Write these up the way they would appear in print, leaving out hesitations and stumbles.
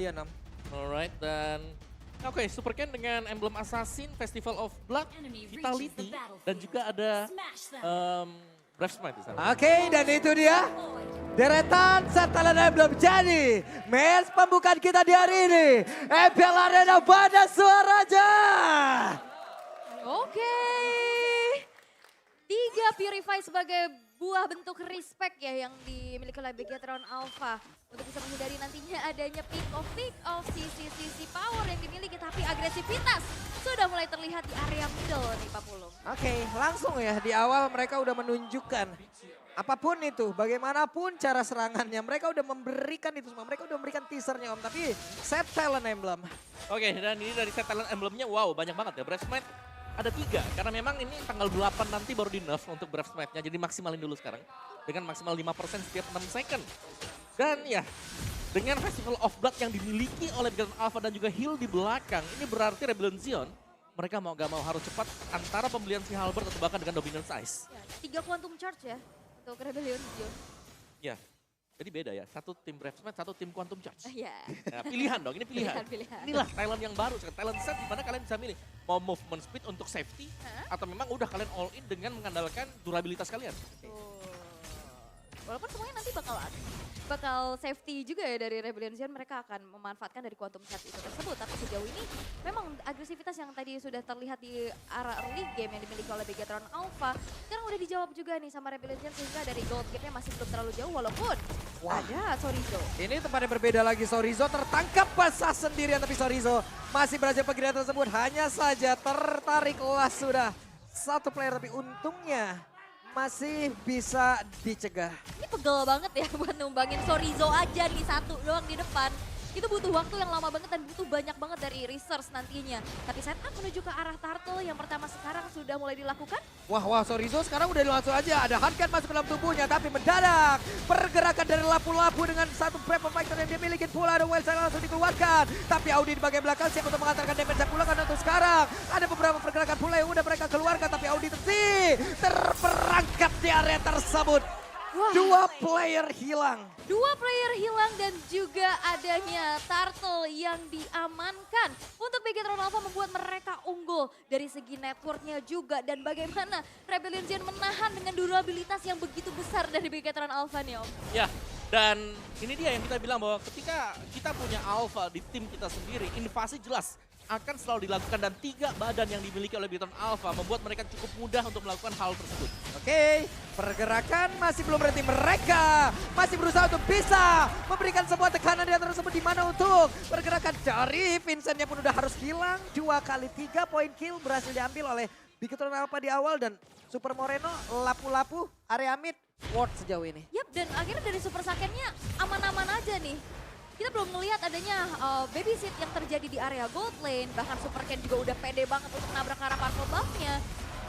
kalian, Nam. Alright, dan oke, Super Ken dengan emblem Assassin, Festival of Blood, Vitality, dan juga ada Brave Smite di sana. Oke, dan itu dia. Deretan setelan belum jadi. Match pembukaan kita di hari ini. MPL Arena pada suaranya. Oke. 3 Purify sebagai buah bentuk respect ya yang dimiliki oleh Begatron Alpha. Untuk bisa menghindari nantinya adanya pick off sisi power yang dimiliki. Tapi agresivitas sudah mulai terlihat di area middle nih Pak Pulung. Oke, langsung ya di awal mereka udah menunjukkan. Apapun itu, bagaimanapun cara serangannya, mereka udah memberikan itu semua. Mereka udah memberikan teasernya Om, tapi set talent emblem. Oke, dan ini dari set talent emblemnya, wow banyak banget ya. Brave Smite ada 3, karena memang ini tanggal 8 nanti baru di nerf untuk Brave Smite-nya. Jadi maksimalin dulu sekarang, dengan maksimal 5% setiap 6 second. Dan ya, dengan Festival of Blood yang dimiliki oleh Begatron Alpha dan juga heal di belakang, ini berarti Rebellion Zion, mereka mau gak mau harus cepat antara pembelian si Halberd atau bahkan dengan Dominance Ice. Ya, 3 Quantum Charge ya untuk Rebellion Zion. Ya, jadi beda ya. Satu tim Brave Smite, satu tim Quantum Charge. Iya. Nah, pilihan dong, ini pilihan. Pilihan. Inilah talent yang baru, talent set di mana kalian bisa milih. Mau movement speed untuk safety, atau memang udah kalian all in dengan mengandalkan durabilitas kalian. Walaupun semuanya nanti bakal safety juga ya dari Rebellion Zion, mereka akan memanfaatkan dari Quantum Charge itu tersebut. Tapi sejauh ini memang agresivitas yang tadi sudah terlihat di arah early game yang dimiliki oleh Begatron Alpha, sekarang udah dijawab juga nih sama Rebellion Zion, sehingga dari gold gap-nya masih belum terlalu jauh walaupun ada Sorizo. Ini tempatnya berbeda lagi, Sorizo tertangkap basah sendirian, tapi Sorizo masih berhasil penggiringan tersebut. Hanya saja tertarik was sudah satu player, tapi untungnya masih bisa dicegah. Ini pegel banget ya buat numbangin Sorizo aja di satu doang di depan. Itu butuh waktu yang lama banget dan butuh banyak banget dari resource nantinya. Tapi setup menuju ke arah turtle yang pertama sekarang sudah mulai dilakukan. Wah, Sorizo sekarang udah langsung aja. Ada handgun masuk ke dalam tubuhnya, tapi mendadak pergerakan dari lapu-lapu dengan satu Prepper Fighter yang dia miliki pula. Ada Wild Side langsung dikeluarkan. Tapi Audi di bagian belakang siap untuk mengantarkan damage pula karena untuk sekarang. Ada beberapa pergerakan pula yang udah mereka keluarkan, tapi Audi terperangkap di area tersebut. Wah. 2 player hilang. 2 player hilang dan juga adanya turtle yang diamankan. Untuk Begatron Alpha membuat mereka unggul dari segi networknya juga. Dan bagaimana Rebellion Zion menahan dengan durabilitas yang begitu besar dari Begatron Alpha nih Om. Ya, dan ini dia yang kita bilang bahwa ketika kita punya Alpha di tim kita sendiri, invasi jelas akan selalu dilakukan dan 3 badan yang dimiliki oleh Begatron Alpha membuat mereka cukup mudah untuk melakukan hal tersebut. Oke, pergerakan masih belum berhenti. Mereka masih berusaha untuk bisa memberikan sebuah tekanan di atas tersebut, di mana untuk pergerakan dari Vincentnya pun udah harus hilang. 2 kali 3 poin kill berhasil diambil oleh Begatron Alpha di awal dan Super Moreno lapu-lapu area mid ward sejauh ini. Yap, dan akhirnya dari Super Saiyan-nya aman-aman aja nih. Kita belum melihat adanya babysit yang terjadi di area gold lane. Bahkan Super Ken juga udah pede banget untuk nabrak ke arah purple buff-nya.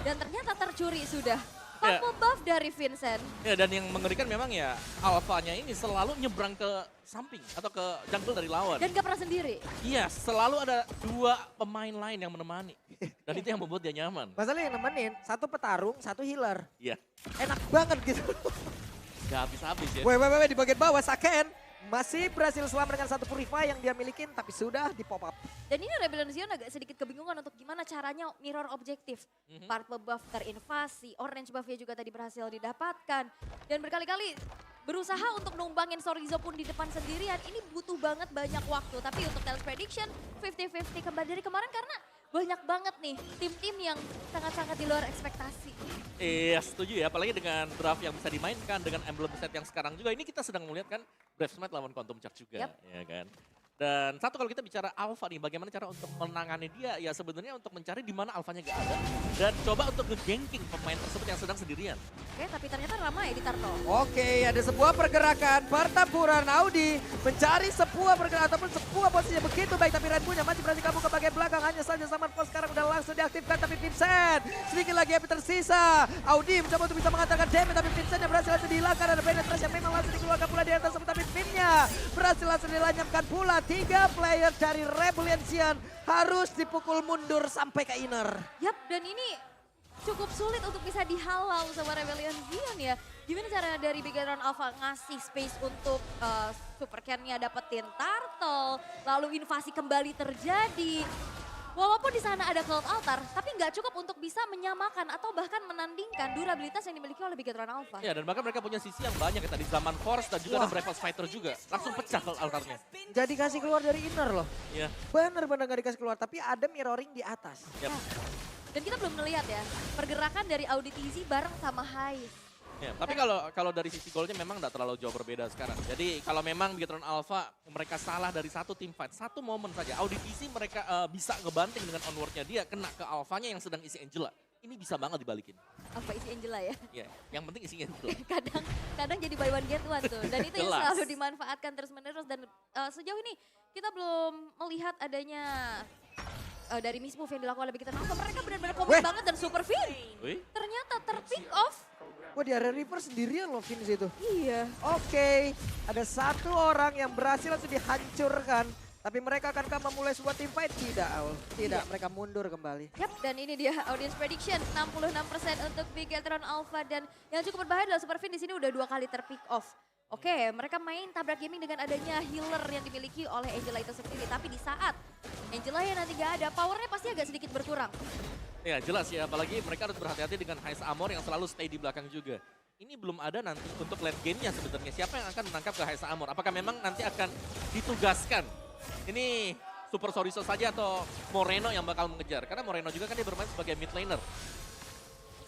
Dan ternyata tercuri sudah. Purple buff dari Vincent. Ya, dan yang mengerikan memang ya Alpha-nya ini selalu nyebrang ke samping atau ke jungle dari lawan. Dan gak pernah sendiri. Iya, selalu ada 2 pemain lain yang menemani. Dan itu yang membuat dia nyaman. Masalahnya yang nemenin, satu petarung, satu healer. Iya, Enak banget gitu. gak habis-habis ya. Weh, di bagian bawah Saken masih berhasil selamat dengan satu Purify yang dia milikin, tapi sudah di pop up. Dan ini Rebellion Zion agak sedikit kebingungan untuk gimana caranya mirror objektif. Purple buff terinvasi, orange buff-nya juga tadi berhasil didapatkan. Dan berkali-kali berusaha untuk numbangin Sorizo pun di depan sendirian. Ini butuh banget banyak waktu. Tapi untuk Tales Prediction 50-50 kembali dari kemarin karena banyak banget nih tim-tim yang sangat-sangat di luar ekspektasi. Iya, setuju ya. Apalagi dengan draft yang bisa dimainkan dengan emblem set yang sekarang juga. Ini kita sedang melihat kan Brave Smite lawan Quantum Charge juga. Yap. Ya kan. Dan satu kalau kita bicara Alpha nih, bagaimana cara untuk menangani dia? Ya sebenarnya untuk mencari di mana Alphanya gak ada. Dan coba untuk nge-ganking pemain tersebut yang sedang sendirian. Oke, tapi ternyata ramai di Turtle. Oke, ada sebuah pergerakan pertempuran Audi mencari sebuah pergerakan ataupun sebuah posisi yang begitu baik, tapi Red Bull-nya masih berhasil kabur ke bagian belakang. Hanya saja Saman Force sekarang udah langsung diaktifkan, tapi Vincent sedikit lagi HP tersisa. Audi mencoba untuk bisa mengantarkan damage, tapi Vincent-nya berhasil langsung dihilangkan. Ada penetrasi yang memang langsung dikeluarkan pula di atas tersebut, tapi timnya berhasil langsung dilanyapkan pula. 3 player dari Rebellion Zion harus dipukul mundur sampai ke inner. Yap, dan ini cukup sulit untuk bisa dihalau sama Rebellion Zion ya. Gimana cara dari Begatron Alpha ngasih space untuk Super Ken-nya dapetin turtle, lalu invasi kembali terjadi. Walaupun di sana ada Cloud Altar, tapi nggak cukup untuk bisa menyamakan atau bahkan menandingkan durabilitas yang dimiliki oleh Bigetron Alpha. Ya, dan bahkan mereka punya sisi yang banyak ya tadi, zaman Force dan juga ada Bravos Fighter juga. Langsung pecah Cloud Altarnya. Jadi kasih keluar dari inner loh. Iya. Bener-bener gak dikasih keluar, tapi ada mirroring di atas. Yap. Dan kita belum melihat ya, pergerakan dari Auditizi bareng sama Haiz. Ya, tapi kalau dari sisi golnya memang nggak terlalu jauh berbeda sekarang. Jadi kalau memang Bigetron Alpha mereka salah dari satu tim fight, satu momen saja. Auditisi mereka bisa ngebanting dengan onwardnya dia, kena ke Alphanya yang sedang isi Angela. Ini bisa banget dibalikin. Apa isi Angela ya? Ya, yang penting isi Angela. kadang jadi buy one get one tuh. Dan itu yang Jelas. selalu dimanfaatkan terus menerus. Dan sejauh ini kita belum melihat adanya dari miss move yang dilakukan oleh Bigetron Alpha. Mereka benar-benar komit banget dan super fin. Wih. Ternyata terpick off. Wah di area Reaper sendirian loh Vince itu. Iya. Oke, ada satu orang yang berhasil langsung dihancurkan. Tapi mereka akankah memulai sebuah tim fight? Tidak, Aul. Tidak, mereka mundur kembali. Yap, dan ini dia audience prediction 66% untuk Bigetron Alpha. Dan yang cukup berbahaya adalah Super Fin di sini udah 2 kali terpick off. Oke, mereka main tabrak gaming dengan adanya healer yang dimiliki oleh Angela itu sendiri. Tapi di saat Angela yang nanti gak ada, powernya pasti agak sedikit berkurang. Ya jelas ya, apalagi mereka harus berhati-hati dengan Haiz Amor yang selalu stay di belakang juga. Ini belum ada nanti untuk late game-nya sebenarnya. Siapa yang akan menangkap ke Haiz Amor? Apakah memang nanti akan ditugaskan? Ini Super Soriso saja atau Moreno yang bakal mengejar? Karena Moreno juga kan dia bermain sebagai mid laner.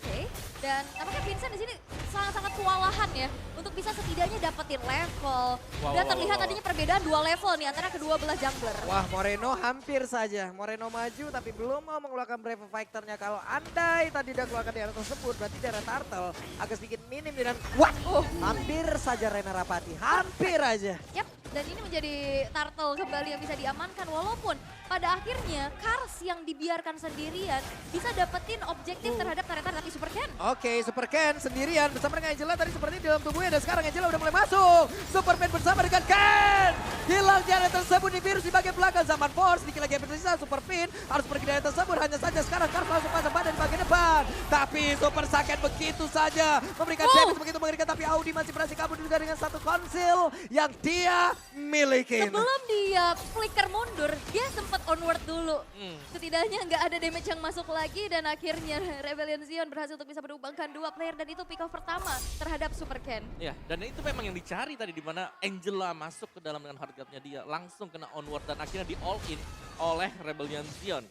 Oke, dan tampaknya Vincent di sini sangat-sangat kewalahan ya untuk bisa setidaknya dapetin level. Dan terlihat adanya perbedaan 2 level nih antara kedua belah jungler. Wah Moreno hampir saja. Moreno maju tapi belum mau mengeluarkan Brave Fighter-nya. Kalau andai tadi dia keluarkan di area tersebut berarti daerah Turtle agak sedikit minim dan wah hampir saja Rena Rapati. Hampir aja. Yap, dan ini menjadi turtle kembali yang bisa diamankan walaupun pada akhirnya Kars yang dibiarkan sendirian bisa dapetin objektif terhadap turret tapi Super Ken. Oke, Super Ken sendirian bersama dengan Angela tadi seperti di dalam tubuhnya dan sekarang Angela udah mulai masuk. Super Ken bersama dengan Ken. Hilang di area tersebut di virus di bagian belakang zaman Force. Dikit lagi yang tersisa Super Fin harus pergi dari area tersebut. Hanya saja sekarang Kars langsung pasang badan di bagian depan. Tapi Super Saken begitu saja memberikan damage begitu mengerikan. Tapi Audi masih berhasil kabur juga dengan satu konsil yang dia miliki. Sebelum dia flicker mundur, dia sempat onward dulu. Setidaknya nggak ada damage yang masuk lagi dan akhirnya Rebellion Zion berhasil untuk bisa menumbangkan 2 player dan itu pick off pertama terhadap Super Ken. Ya, dan itu memang yang dicari tadi di mana Angela masuk ke dalam dengan hard guard-nya dia, langsung kena onward dan akhirnya di all in oleh Rebellion Zion.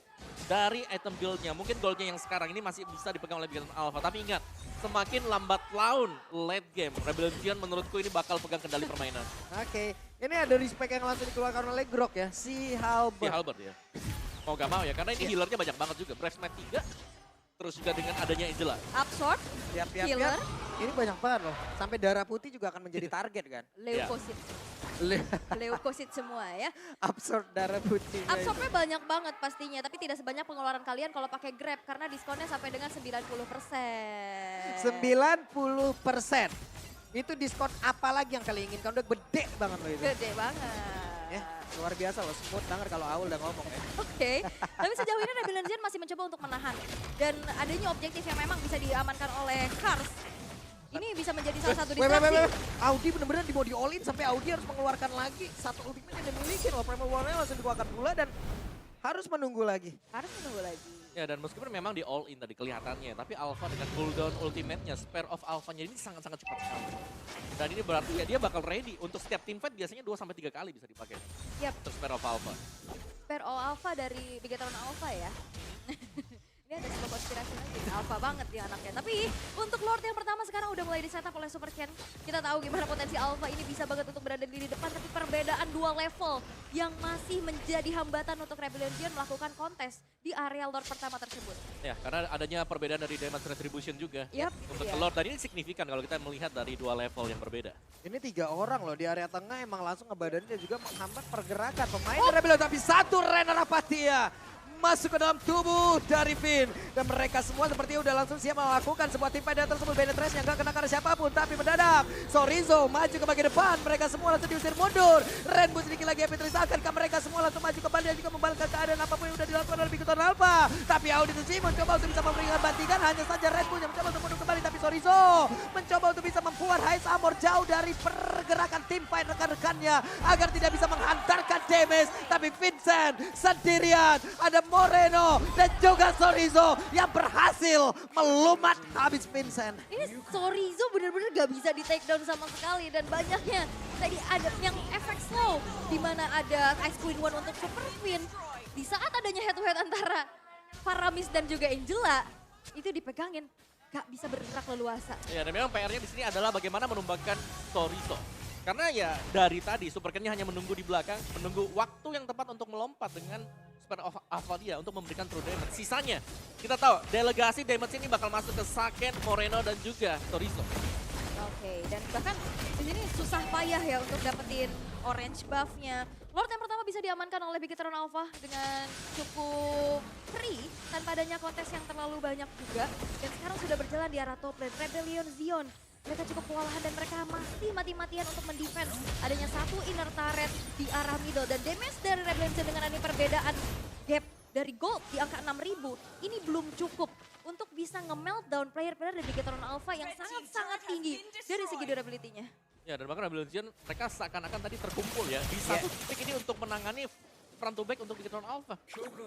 Dari item build-nya, mungkin gold-nya yang sekarang ini masih bisa dipegang oleh Bigetron Alpha, tapi ingat, semakin lambat laun late game, Rebellion Zion menurutku ini bakal pegang kendali permainan. Oke, ini ada respect yang langsung dikeluarkan oleh Grok ya, si Halbert. Si Halbert ya. Mau gak mau ya, karena ini healernya banyak banget juga. Brave Smite 3, terus juga dengan adanya Angela. Absorb, healer, Ini banyak banget loh, sampai darah putih juga akan menjadi target kan. leukosit. Leukosit semua ya. Absorb darah putih. Absorbnya banyak banget pastinya, tapi tidak sebanyak pengeluaran kalian kalau pakai Grab karena diskonnya sampai dengan 90%. 90%. Itu diskon apa lagi yang kalian inginkan? Udah gede banget loh itu. Gede banget. Ya, luar biasa loh, smooth banget kalau Aul udah ngomong ya. Oke, tapi sejauh ini Rebellion Zion masih mencoba untuk menahan. Dan adanya objektif yang memang bisa diamankan oleh Kars. Ini bisa menjadi salah satu distraksi. Audi bener-bener di body all in sampai Audi harus mengeluarkan lagi satu ultimate yang dimiliki loh. Primal Warrior langsung dikeluarkan pula dan harus menunggu lagi. Harus menunggu lagi. Ya, dan meskipun memang di all in tadi kelihatannya, tapi Alpha dengan cooldown ultimate-nya, spare of Alpha-nya ini sangat-sangat cepat sekali. Dan ini berarti ya dia bakal ready untuk setiap team fight biasanya 2-3 kali bisa dipakai. Yap. Untuk spare of Alpha. Spare of Alpha dari Bigetron Alpha ya. Ini ada sebuah konspirasi lagi, alpha banget dia anaknya. Tapi untuk Lord yang pertama sekarang udah mulai di-setup oleh Super Ken. Kita tahu gimana potensi alpha ini bisa banget untuk berada di depan, tapi perbedaan 2 level yang masih menjadi hambatan untuk Rebellion Zion melakukan kontes di area Lord pertama tersebut. Ya, karena adanya perbedaan dari damage retribution juga untuk iya. Lord. Dan ini signifikan kalau kita melihat dari 2 level yang berbeda. Ini 3 orang loh di area tengah emang langsung ngebadannya dan juga menghambat pergerakan pemain Rebellion. Tapi satu Rena Rapatia masuk ke dalam tubuh dari Finn. Dan mereka semua sepertinya udah langsung siap melakukan sebuah tim fight tersebut. Benetrace yang gak kena karena siapapun. Tapi mendadak Sorizo maju ke bagian depan. Mereka semua langsung diusir mundur. Rainbow sedikit lagi Benetrace. Akankah mereka semua langsung maju kembali dan juga membalikkan keadaan apapun yang udah dilakukan oleh Bigetron Alpha. Tapi Audi Tsuji mencoba untuk bisa memberikan bantingan. Hanya saja Rainbow yang mencoba untuk mundur kembali. Tapi Sorizo mencoba untuk bisa membuat Haiz Amor jauh dari pergerakan tim fight rekan-rekannya agar tidak bisa menghantarkan damage. Tapi Vincent sendirian, ada Moreno dan juga Chorizo yang berhasil melumat habis Vincent. Ini Chorizo bener-bener gak bisa di take down sama sekali dan banyaknya tadi ada yang efek slow di mana ada Ice Queen One untuk Super Queen. Di saat adanya head to head antara Paramis dan juga Angela itu dipegangin, gak bisa bergerak leluasa. Ya, dan memang PR-nya di sini adalah bagaimana menumbangkan Chorizo. Karena ya dari tadi Super Ken hanya menunggu di belakang, menunggu waktu yang tepat untuk melompat dengan Span of Alpha dia untuk memberikan true damage. Sisanya kita tahu delegasi damage ini bakal masuk ke Saken, Moreno dan juga Chorizo. Oke, dan bahkan di sini susah payah ya untuk dapetin orange buff-nya. Lord yang pertama bisa diamankan oleh Bigetron Alpha dengan cukup free tanpa adanya kontes yang terlalu banyak juga. Dan sekarang sudah berjalan di arah top lane Rebellion Zion. Mereka cukup kewalahan dan mereka masih mati-matian untuk mendefense. Adanya satu inner turret di arah middle dan damage dari Rebellion Zion dengan ada perbedaan gap dari gold di angka 6.000. Ini belum cukup untuk bisa nge-meltdown player-player dari Bigetron Alpha yang sangat-sangat tinggi dari segi durability-nya. Ya, dan bahkan Rebellion Zion mereka seakan-akan tadi terkumpul ya di satu titik ini untuk menangani front to back untuk Bigetron Alpha.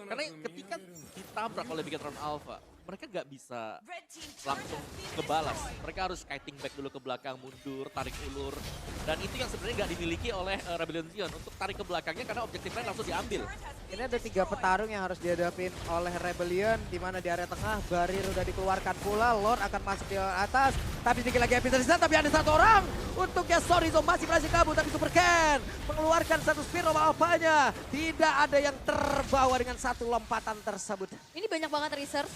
Karena ketika ditabrak oleh Bigetron Alpha, mereka gak bisa langsung kebalas. Mereka harus kiting back dulu ke belakang, mundur, tarik ulur. Dan itu yang sebenarnya gak dimiliki oleh Rebellion Zion untuk tarik ke belakangnya karena objektif lain langsung diambil. Ini ada 3 petarung yang harus dihadapin oleh Rebellion, di mana di area tengah Barir udah dikeluarkan pula, Lord akan masuk di atas, tapi sedikit lagi episode di sana, tapi ada satu orang untuk ya Chorizo masih berhasil kabur, tapi Super Ken mengeluarkan satu Spear of Alpha-nya, tidak ada yang terbawa dengan satu lompatan tersebut. Ini banyak banget research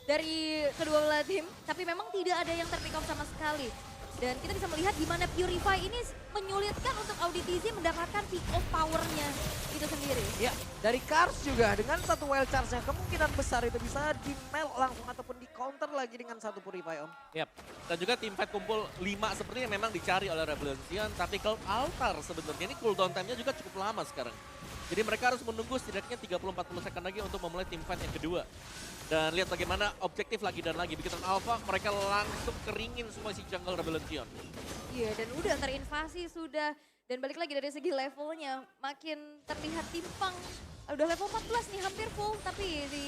dari kedua belah tim, tapi memang tidak ada yang terpick off sama sekali. Dan kita bisa melihat gimana Purify ini menyulitkan untuk Auditizi mendapatkan pick off powernya itu sendiri. Ya, dari Kars juga dengan satu wild charge-nya kemungkinan besar itu bisa di-melt langsung ataupun di-counter lagi dengan satu Purify, Om. Yap. Dan juga tim fight kumpul 5 sepertinya memang dicari oleh Rebellion Zion, tapi Cloud Altar sebenarnya ini cooldown time-nya juga cukup lama sekarang. Jadi mereka harus menunggu setidaknya 30-40 second lagi untuk memulai tim fight yang kedua. Dan lihat bagaimana objektif lagi dan lagi. Bigetron Alpha mereka langsung keringin semua si jungle Rebellion Zion. Iya, dan udah terinvasi sudah. Dan balik lagi dari segi levelnya makin terlihat timpang. Udah level 14 nih hampir full, tapi di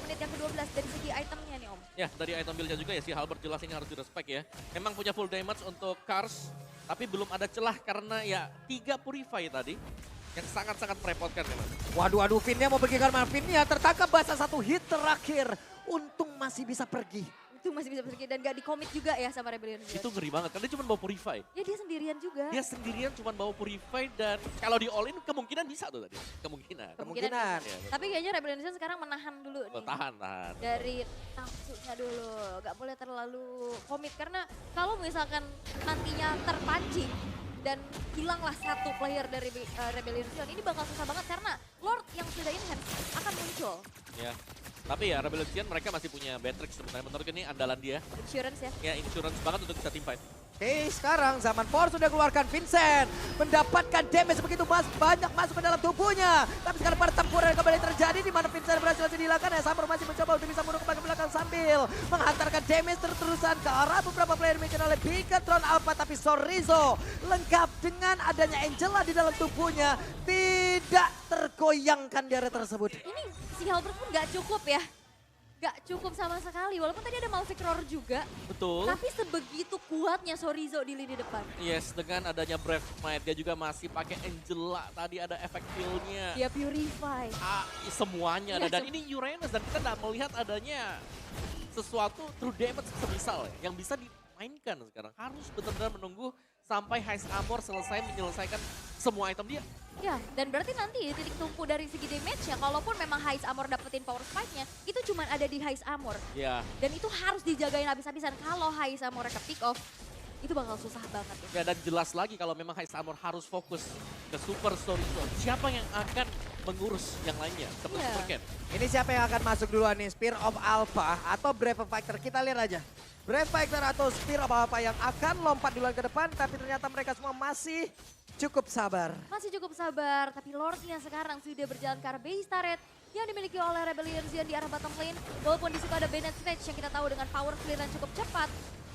menit yang ke-12 dari segi itemnya nih Om. Ya, dari item build-nya juga ya si Halberd jelas ini harus direspek ya. Memang punya full damage untuk Kars, tapi belum ada celah karena ya 3 Purify tadi. Yang sangat-sangat merepotkan memang. Waduh, Finnya mau pergi karena Finnya tertangkap basah satu hit terakhir. Untung masih bisa pergi. Itu masih bisa pergi dan gak di-commit juga ya sama Rebellion Zion. Itu ngeri banget, karena dia cuma bawa Purify. Ya dia sendirian juga. Dia sendirian cuma bawa Purify dan kalau di all-in kemungkinan bisa tuh tadi. Kemungkinan. Kemungkinan. bisa. Ya, Tapi kayaknya Rebellion Zion sekarang menahan dulu nih. tahan. Dari nafsunya dulu, gak boleh terlalu komit. Karena kalau misalkan nantinya terpancing, dan hilanglah satu player dari Rebellion Zion, ini bakal susah banget karena Lord yang sudah enhance akan muncul. Ya. Tapi ya Rebellion Zion mereka masih punya Batrix sebenarnya. Menurut ini andalan dia. Insurance ya. Ya insurance banget untuk bisa team fight. Oke, sekarang Zaman Force sudah keluarkan Vincent. Mendapatkan damage begitu banyak masuk ke dalam tubuhnya. Tapi sekarang pertempuran kembali terjadi di mana Vincent berhasil dihilangkan. Ya, Summer masih mencoba untuk bisa mundur ke belakang sambil menghantarkan damage terus-terusan ke arah beberapa player dimiliki oleh Bigetron Alpha. Tapi Chorizo lengkap dengan adanya Angela di dalam tubuhnya. Tidak tergoyangkan di area tersebut. Ini si Halberd pun gak cukup ya. Gak cukup sama sekali, walaupun tadi ada Malphite Roar juga. Betul. Tapi sebegitu kuatnya Chorizo di lini depan. Yes, dengan adanya Brave Might dia juga masih pakai Angela. Tadi ada efek kill-nya. Dia Purify. Semuanya ada. Ya, Dan ini Uranus dan kita tidak melihat adanya sesuatu true damage semisal ya, yang bisa dimainkan sekarang. Harus benar-benar menunggu sampai Heist Armor selesai menyelesaikan semua item dia. Ya, dan berarti nanti titik tumpu dari segi damage-nya, kalaupun memang Heist Armor dapetin power spike-nya, itu cuma ada di Heist Armor. Ya. Dan itu harus dijagain habis-habisan. Kalau Heist Armor ke pick off, itu bakal susah banget. Ya, dan jelas lagi kalau memang Heist Armor harus fokus ke Super Chorizo. Siapa yang akan mengurus yang lainnya seperti Iya. Super Ken? Ini siapa yang akan masuk duluan nih? Spear of Alpha atau Brave Fighter? Kita lihat aja. Brave Fighter atau Spear of Alpha yang akan lompat duluan ke depan, tapi ternyata mereka semua masih cukup sabar. Masih cukup sabar, tapi Lordnya sekarang sudah berjalan ke arah base turret yang dimiliki oleh Rebellion Zion di arah bottom lane. Walaupun di situ ada Bennett Sledge yang kita tahu dengan power clear yang cukup cepat.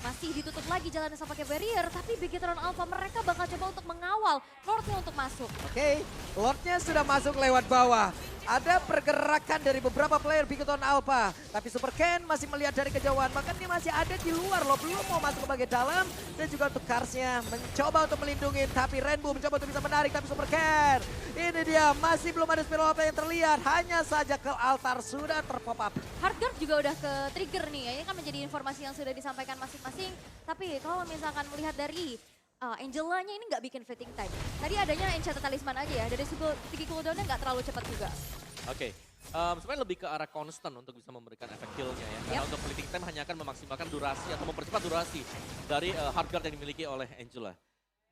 Masih ditutup lagi jalannya sama pakai barrier, tapi Bigetron Alpha mereka bakal coba untuk mengawal Lordnya untuk masuk. Oke, Lordnya sudah masuk lewat bawah. Ada pergerakan dari beberapa player Bigetron Alpha. Tapi Super Ken masih melihat dari kejauhan. Bahkan dia masih ada di luar loh. Belum mau masuk ke bagian dalam. Dan juga untuk Karsnya mencoba untuk melindungi. Tapi Rainbow mencoba untuk bisa menarik. Tapi Super Ken, ini dia. Masih belum ada spiral apa yang terlihat. Hanya saja ke altar sudah terpop up. Hardguard juga udah ke trigger nih. Ini kan menjadi informasi yang sudah disampaikan masing-masing. Tapi kalau misalkan melihat dari Angela-nya ini nggak bikin fitting time. Tadi adanya Enchanted Talisman aja ya. Dari segi cooldown-nya nggak terlalu cepat juga. Oke, sebenarnya lebih ke arah konstan untuk bisa memberikan efek kill-nya ya. Karena untuk fleeting time hanya akan memaksimalkan durasi atau mempercepat durasi dari hardguard yang dimiliki oleh Angela.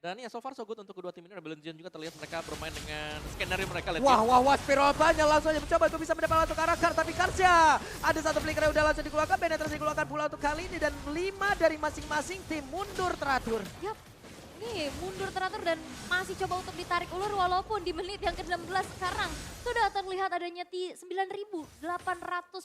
Dan ya so far so good untuk kedua tim ini. Rebellion Zion juga terlihat mereka bermain dengan skenario mereka. Wah, spiral banyak langsung aja mencoba untuk bisa mendapat langsung ke arah Kar. Tapi Karsya, ada satu flicker yang udah langsung dikeluarkan. Penetrasi dikeluarkan pula untuk kali ini. Dan 5 dari masing-masing tim mundur teratur. Yap. Nih mundur teratur dan masih coba untuk ditarik ulur walaupun di menit yang ke-16 sekarang sudah terlihat adanya 9.800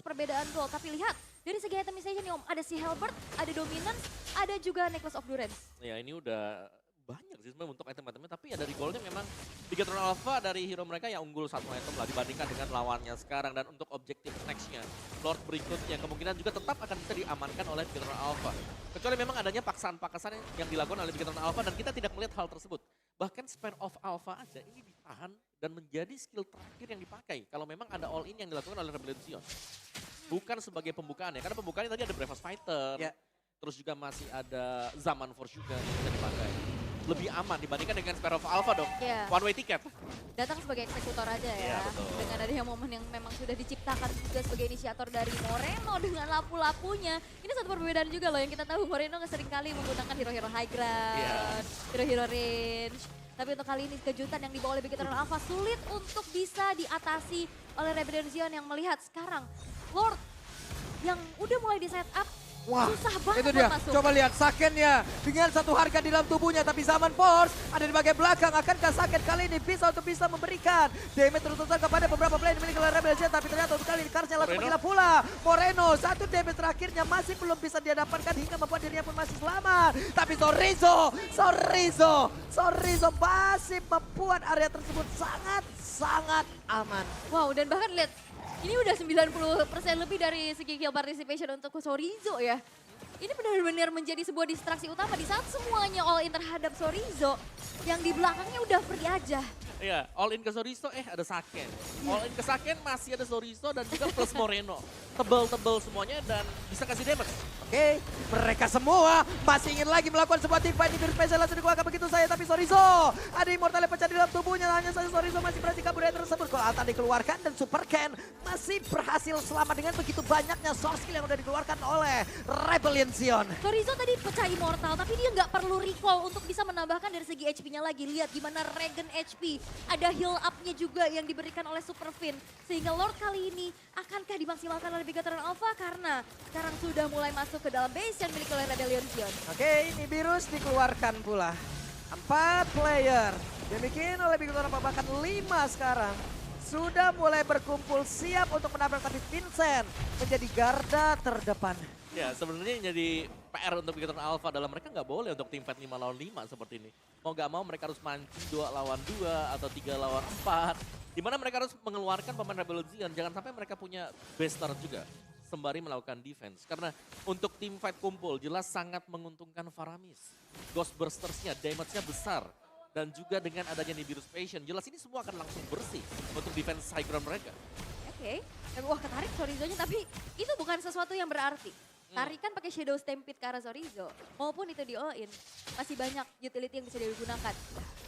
perbedaan gol. Tapi lihat dari segi itemization nih Om, ada si Halberd, ada Dominance, ada juga Necklace of Durance. Ya ini udah banyak sih sebenarnya untuk item-itemnya, tapi ya dari golnya memang Bigetron Alpha dari hero mereka yang unggul satu item lah dibandingkan dengan lawannya sekarang. Dan untuk objektif nextnya, Lord berikutnya kemungkinan juga tetap akan bisa diamankan oleh Bigetron Alpha. Kecuali memang adanya paksaan-paksaan yang dilakukan oleh Bigetron Alpha dan kita tidak melihat hal tersebut. Bahkan Spare of Alpha aja ini ditahan dan menjadi skill terakhir yang dipakai kalau memang ada all in yang dilakukan oleh Rebellion Zion. Bukan sebagai pembukaan ya, karena pembukaannya tadi ada Bravest Fighter, terus juga masih ada Zaman Force juga yang bisa dipakai. Lebih aman dibandingkan dengan Spare of Alpha dong. One way ticket. Datang sebagai eksekutor aja ya. Betul. Dengan adanya momen yang memang sudah diciptakan juga sebagai inisiator dari Moreno dengan lapu-lapunya. Ini satu perbedaan juga loh yang kita tahu Moreno seringkali menggunakan hero-hero high ground, hero-hero range. Tapi untuk kali ini kejutan yang dibawa oleh Bigetron Alpha sulit untuk bisa diatasi oleh Rebellion Zion yang melihat sekarang Lord yang udah mulai di setup. Wah, susah banget itu dia. buat masuk. Coba lihat Sakennya dengan satu harga di dalam tubuhnya. Tapi Zaman Force ada di bagian belakang. Akankah Saken kali ini bisa memberikan damage terus-terusan kepada beberapa player yang dimiliki oleh Rebellion Zion. Tapi ternyata untuk kali ini Karsnya langsung menggila pula. Moreno, satu damage terakhirnya masih belum bisa dia dapatkan hingga membuat dirinya pun masih selamat. Tapi Sorizo masih membuat area tersebut sangat aman. Wow, dan bahkan lihat ini udah 90% lebih dari segi kill participation untuk Sorizo ya. Ini benar-benar menjadi sebuah distraksi utama di saat semuanya all in terhadap Sorizo. Yang di belakangnya udah free aja. Iya, all in ke Sorizo, ada Saken. All in ke Saken masih ada Sorizo dan juga plus Moreno. Tebel-tebel semuanya dan bisa kasih damage. Oke, mereka semua masih ingin lagi melakukan sebuah team fight. Ini spesial langsung dikeluarkan begitu saya. Tapi Sorizo, ada immortal yang pecah di dalam tubuhnya. Hanya saja Sorizo masih berhasil kabur dari tersebut. Kalau Alta dikeluarkan dan Super Ken masih berhasil selamat dengan begitu banyaknya source skill yang udah dikeluarkan oleh Rebellion Zion. Sorizo tadi pecah immortal tapi dia nggak perlu recall untuk bisa menambahkan dari segi HP-nya lagi. Lihat gimana regen HP. Ada heal up-nya juga yang diberikan oleh Super Fin. Sehingga Lord kali ini akankah dimaksimalkan oleh Bigetron Alpha karena sekarang sudah mulai masuk ke dalam base yang dimiliki oleh Rebellion Zion. Oke, ini Virus dikeluarkan pula. 4 player dibikin oleh Bigetron Alpha, bahkan 5 sekarang. Sudah mulai berkumpul siap untuk menabrak, tapi Vincent menjadi garda terdepan. Ya sebenarnya yang jadi PR untuk Bigetron Alpha adalah mereka nggak boleh untuk tim fight 5 lawan 5 seperti ini. Mau nggak mau mereka harus mancing 2 lawan 2 atau 3 lawan 4. Dimana mereka harus mengeluarkan pemain Rebellion Zion. Jangan sampai mereka punya base start juga. Sembari melakukan defense. Karena untuk tim fight kumpul jelas sangat menguntungkan Faramis. Ghost Bursters-nya damage-nya besar. Dan juga dengan adanya Nibiru's Passion, jelas ini semua akan langsung bersih untuk defense high ground mereka. Oke, wah ketarik Sorizo-nya tapi itu bukan sesuatu yang berarti. Tarikan pakai Shadow Stampede ke arah Sorizo, maupun itu di all-in, masih banyak utility yang bisa digunakan.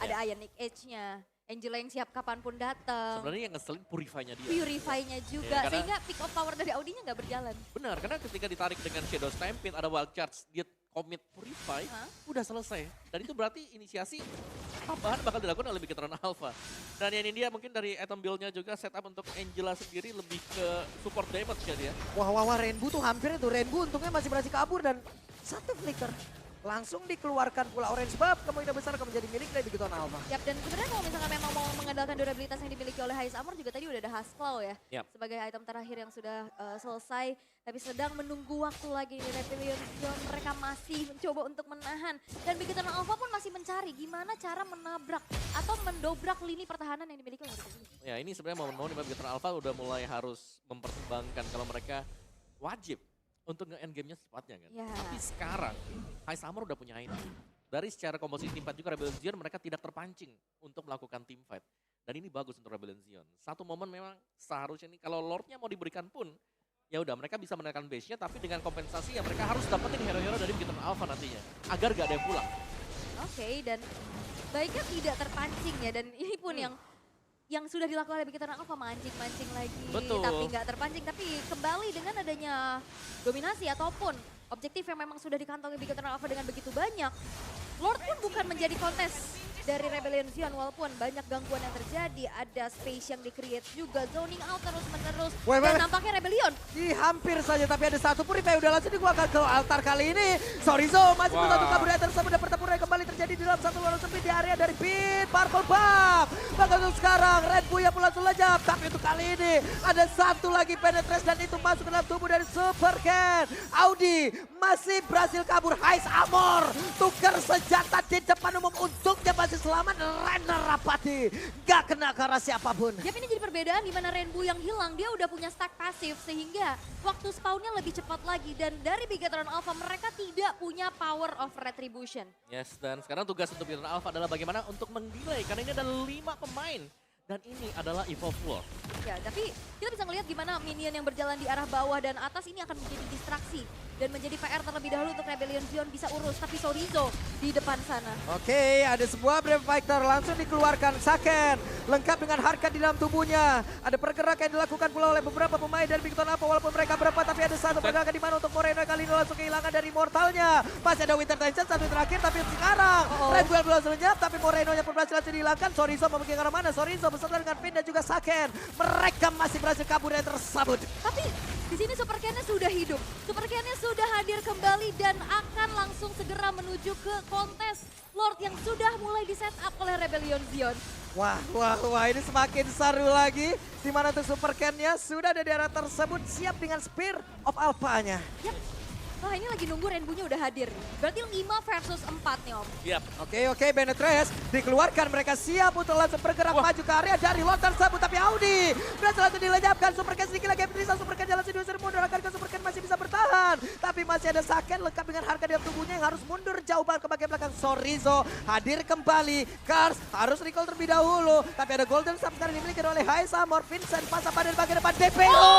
Ada Ionic Edge-nya, Angela yang siap kapanpun datang. Sebenarnya yang ngeselin Purify-nya dia. Purify-nya juga, Karena, sehingga pick up power dari Audi-nya nggak berjalan. Benar, karena ketika ditarik dengan Shadow Stampede, ada Wild Charge, dia commit Purify, udah selesai. Dan itu berarti inisiasi tambahan bakal dilakukan oleh Bigetron Alpha. Dan yang ini dia mungkin dari item build-nya juga setup untuk Angela sendiri lebih ke support damage ya dia. Wah, Rainbow tuh hampir itu. Rainbow untungnya masih berhasil kabur dan satu flicker. Langsung dikeluarkan pula orange buff, kemungkinan besar akan menjadi milik dari Bigoton Alpha. Yap, dan sebenarnya kalau misalkan memang mau mengandalkan durabilitas yang dimiliki oleh High Armor juga tadi udah ada Husklaw ya. Yap. Sebagai item terakhir yang sudah selesai. Tapi sedang menunggu waktu lagi di Rebellion Zone. Mereka masih mencoba untuk menahan. Dan Bigoton Alpha pun masih mencari gimana cara menabrak atau mendobrak lini pertahanan yang dimiliki oleh Rebellion. Ya ini sebenarnya momen-momen di Bigoton Alpha udah mulai harus mempertimbangkan kalau mereka wajib untuk nge-end game-nya secepatnya kan. Ya. Tapi sekarang High Summer udah punya item. Dari secara komposisi tim fight juga Rebellion Zion mereka tidak terpancing untuk melakukan tim fight. Dan ini bagus untuk Rebellion Zion. Satu momen memang seharusnya ini kalau Lordnya mau diberikan pun ya udah mereka bisa menekan base-nya tapi dengan kompensasi ya mereka harus dapetin hero-hero dari Bigoton Alpha nantinya. Agar gak ada yang pulang. Oke, dan baiknya tidak terpancing ya. Dan ini pun yang sudah dilakukan oleh Bigoton Alpha mancing-mancing lagi. Betul. Tapi nggak terpancing, tapi kembali dengan adanya dominasi ataupun objektif yang memang sudah dikantongi Bigoton Alpha dengan begitu banyak. Lord pun bukan menjadi kontes dari Rebellion Zion walaupun banyak gangguan yang terjadi. Ada space yang di-create juga, zoning out terus-menerus. Dan nampaknya Rebellion. Hampir saja tapi ada satu pun Ripai udah langsung dikeluarkan ke altar kali ini. Sorizo masih bersatu kabur dari tersebut dan pertempuran yang kembali terjadi di dalam satu lorong sempit di area dari Pit Purple Buff. Maka untuk sekarang Red Bull pun langsung lejap. Tapi untuk kali ini ada satu lagi penetrasi dan itu masuk ke dalam tubuh dari Super Ken. Audi masih berhasil kabur. High Armor tukar senjata di depan umum untuknya masih selamat. Renner Rapati gak kena ke arah siapapun. Yap, ini jadi perbedaan di mana Rainbow yang hilang dia udah punya stack pasif sehingga waktu spawnnya lebih cepat lagi dan dari Bigoton Alpha mereka tidak punya power of retribution. Yes, dan sekarang tugas untuk Bigoton Alpha adalah bagaimana untuk mendelay karena ini ada 5 pemain. Dan ini adalah Evolve Lord. Ya, tapi kita bisa ngelihat gimana minion yang berjalan di arah bawah dan atas ini akan menjadi distraksi. Dan menjadi PR terlebih dahulu untuk Rebellion Zion bisa urus. Tapi Sorizo di depan sana. Oke, ada sebuah Brave Fighter langsung dikeluarkan. Saken lengkap dengan harkat di dalam tubuhnya. Ada pergerakan yang dilakukan pula oleh beberapa pemain dari Bigoton Alpha walaupun mereka berapa. Tapi ada satu pergerakan di mana untuk Moreno kali ini langsung kehilangan dari mortalnya. Masih ada Winter Tension satu terakhir tapi sekarang Red Bull belum lenyap tapi Moreno-nya pun berhasil langsung dihilangkan. Sorizo memiliki ke arah mana? Sorizo beserta dengan Finn dan juga Saken. Mereka masih berhasil kabur dan tersabut. Tapi di sini Super Ken-nya sudah hidup. Super Ken-nya sudah hadir kembali dan akan langsung segera menuju ke kontes Lord yang sudah mulai di-set up oleh Rebellion Zion. Wah, ini semakin seru lagi. Di mana tuh Super Ken-nya sudah ada di area tersebut siap dengan Spear of Alpha-nya. Yap. Wah, ini lagi nunggu Rainbow-nya udah hadir. Berarti 5 versus 4 nih Om. Yap. Oke, Benetres dikeluarkan. Mereka siap untuk langsung bergerak maju ke area dari Lord tersebut. Tapi Audi berhasil langsung dilenyapkan. Super Ken sedikit lagi bisa. Super Ken jalan diusir mundur. Agar Super Ken masih bisa bertahan. Tapi masih ada Saken lengkap dengan harga di dalam tubuhnya yang harus mundur jauh banget ke bagian belakang. Sorizo hadir kembali. Kars harus recall terlebih dahulu. Tapi ada Golden Sub sekarang dimiliki oleh High Armor. Vincent pasang pada bagian depan. DPO.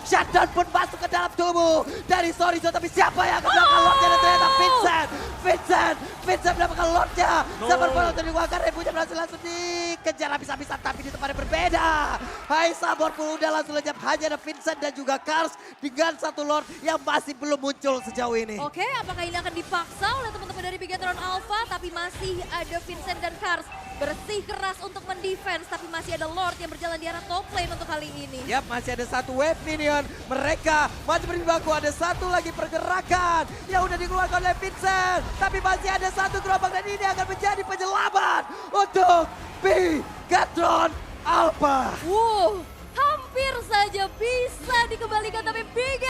Shutdown pun masuk ke dalam tubuh dari Sorizo. Tapi siapa yang akan melakukan Lordnya dan ternyata Vincent mendapatkan Lordnya. Sabar bola untuk dikeluarkan, Rebunya berhasil langsung dikejar habis-habisan tapi di tempat yang berbeda. Hai Sabor pun udah langsung lenyap, hanya ada Vincent dan juga Kars dengan satu Lord yang masih belum muncul sejauh ini. Oke, apakah ini akan dipaksa oleh teman-teman dari Bigoton Alpha tapi masih ada Vincent dan Kars bersih keras untuk mendefense tapi masih ada Lord yang berjalan di arah top lane untuk kali ini. Yap, masih ada satu wave minion. Mereka masih berjibaku, ada satu lagi pergerakan yang udah dikeluarkan oleh Vincent. Tapi masih ada satu gerobak dan ini akan menjadi penyelamat untuk Bigoton Alpha. Wow, hampir saja bisa dikembalikan tapi Bigoton